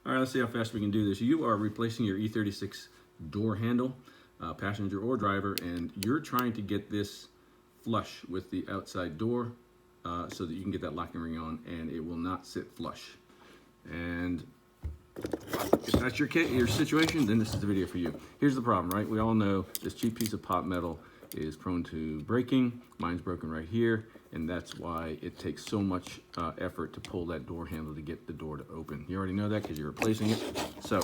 All right, let's see how fast we can do this. You are replacing your E36 door handle, passenger or driver, and you're trying to get this flush with the outside door so that you can get that locking ring on and it will not sit flush. And if that's your situation, then this is the video for you. Here's the problem, right? We all know this cheap piece of pot metal is prone to breaking. Mine's broken right here, and that's why it takes so much effort to pull that door handle to get the door to open. You already know that because you're replacing it. So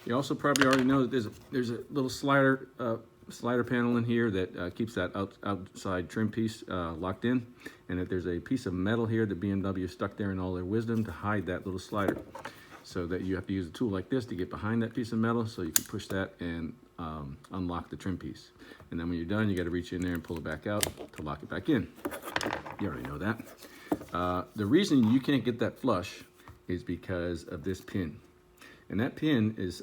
you also probably already know that there's a little slider panel in here that keeps that outside trim piece locked in, and that there's a piece of metal here that BMW stuck there in all their wisdom to hide that little slider, so that you have to use a tool like this to get behind that piece of metal so you can push that and unlock the trim piece. And then when you're done, you got to reach in there and pull it back out to lock it back in. You already know that. The reason you can't get that flush is because of this pin. And that pin is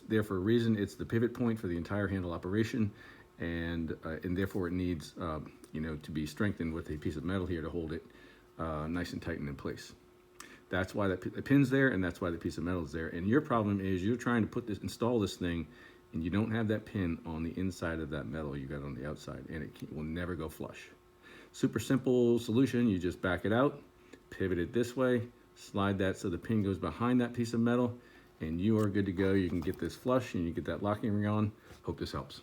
there for a reason. It's the pivot point for the entire handle operation, and therefore it needs to be strengthened with a piece of metal here to hold it nice and tight and in place. That's why the pin's there, and that's why the piece of metal is there. And your problem is you're trying to install this thing, and you don't have that pin on the inside of that metal you got on the outside, and it will never go flush. Super simple solution. You just back it out, pivot it this way, slide that so the pin goes behind that piece of metal, and you are good to go. You can get this flush and you get that locking ring on. Hope this helps.